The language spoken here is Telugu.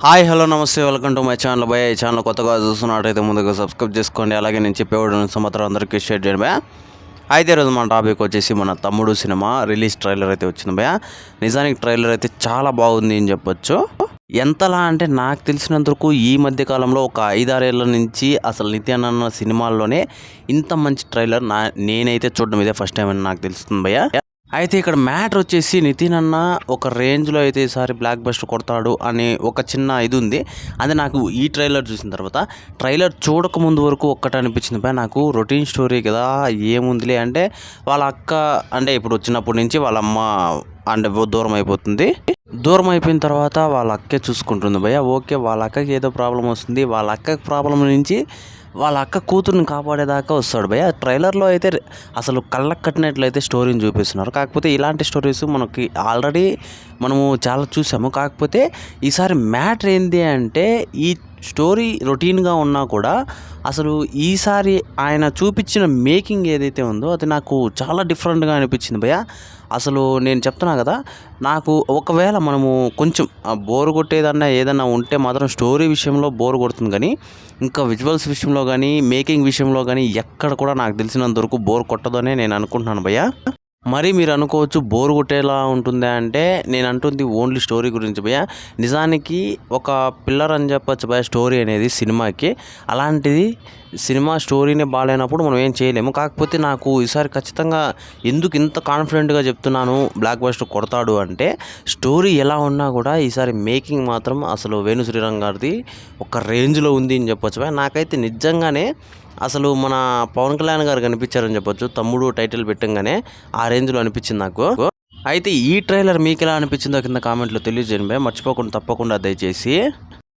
హాయ్ హలో నమస్తే వెల్కమ్ టు మై ఛానల్ భయ. ఈ ఛానల్ కొత్తగా చూస్తున్నట్టయితే ముందుగా సబ్స్క్రైబ్ చేసుకోండి. అలాగే నేను చెప్పేవాడు సంవత్సరం అందరికీ షేర్ చేయండి భయ. అయితే ఈరోజు మన టాపిక్ వచ్చేసి మన తమ్ముడు సినిమా రిలీజ్ ట్రైలర్ అయితే వచ్చింది భయ. నిజానికి ట్రైలర్ అయితే చాలా బాగుంది అని చెప్పొచ్చు. ఎంతలా అంటే నాకు తెలిసినంతవరకు ఈ మధ్య కాలంలో ఒక 5-6 ఏళ్ళ నుంచి అసలు నిత్యాన్ అన్న సినిమాల్లోనే ఇంత మంచి ట్రైలర్ నేనైతే చూడడం ఇదే ఫస్ట్ టైం అని నాకు తెలుస్తుంది భయ. అయితే ఇక్కడ మ్యాటర్ వచ్చేసి నితిన్ అన్న ఒక రేంజ్లో అయితే ఈసారి బ్లాక్ బస్టర్ కొడతాడు అనే ఒక చిన్న ఇది ఉంది. అది నాకు ఈ ట్రైలర్ చూసిన తర్వాత, ట్రైలర్ చూడకముందు వరకు ఒక్కటి అనిపించింది భయ, నాకు రొటీన్ స్టోరీ కదా ఏముందిలే అంటే వాళ్ళ అక్క అంటే ఇప్పుడు వచ్చినప్పటి నుంచి వాళ్ళ అమ్మ అంటే దూరం అయిపోతుంది. దూరం అయిపోయిన తర్వాత వాళ్ళ అక్కే చూసుకుంటుంది భయ. ఓకే, వాళ్ళ అక్కకి ఏదో ప్రాబ్లం వస్తుంది, వాళ్ళ అక్కకి ప్రాబ్లం నుంచి వాళ్ళ అక్క కూతుర్ని కాపాడేదాకా వస్తాడు భయ. ట్రైలర్లో అయితే అసలు కళ్ళకు కట్టినట్లయితే స్టోరీని చూపిస్తున్నారు. కాకపోతే ఇలాంటి స్టోరీస్ మనకి ఆల్రెడీ మనము చాలా చూసాము. కాకపోతే ఈసారి మ్యాటర్ ఏంటి అంటే ఈ స్టోరీ రొటీన్గా ఉన్నా కూడా అసలు ఈసారి ఆయన చూపించిన మేకింగ్ ఏదైతే ఉందో అది నాకు చాలా డిఫరెంట్గా అనిపించింది భయ. అసలు నేను చెప్తున్నా కదా, నాకు ఒకవేళ మనము కొంచెం బోర్ కొట్టేదన్నా ఏదన్నా ఉంటే మాత్రం స్టోరీ విషయంలో బోర్ కొడుతుంది, కానీ ఇంకా విజువల్స్ విషయంలో కానీ మేకింగ్ విషయంలో కానీ ఎక్కడ కూడా నాకు తెలిసినంత వరకు బోర్ కొట్టదనే నేను అనుకుంటున్నాను భయ్య. మరి మీరు అనుకోవచ్చు బోర్ కొట్టేలా ఉంటుందా అంటే, నేను అంటుంది ఓన్లీ స్టోరీ గురించి భయ్య. నిజానికి ఒక పిల్లర్ అని చెప్పచ్చు భయ్య స్టోరీ అనేది సినిమాకి. అలాంటిది సినిమా స్టోరీనే బాగాలేనప్పుడు మనం ఏం చేయలేము. కాకపోతే నాకు ఈసారి ఖచ్చితంగా ఎందుకు ఇంత కాన్ఫిడెంట్గా చెప్తున్నాను బ్లాక్ బస్టర్ కొడతాడు అంటే, స్టోరీ ఎలా ఉన్నా కూడా ఈసారి మేకింగ్ మాత్రం అసలు వేణు శ్రీరామ్ గారిది ఒక రేంజ్లో ఉంది అని చెప్పొచ్చు భయ్య. నాకైతే నిజంగానే అసలు మన పవన్ కళ్యాణ్ గారు కనిపించారని చెప్పొచ్చు. తమ్ముడు టైటిల్ పెట్టంగానే ఆ రేంజ్లో అనిపించింది నాకు. అయితే ఈ ట్రైలర్ మీకు ఎలా అనిపించిందో కింద కామెంట్లో తెలియజేయండి భయ్య. మర్చిపోకుండా తప్పకుండా దయచేసి.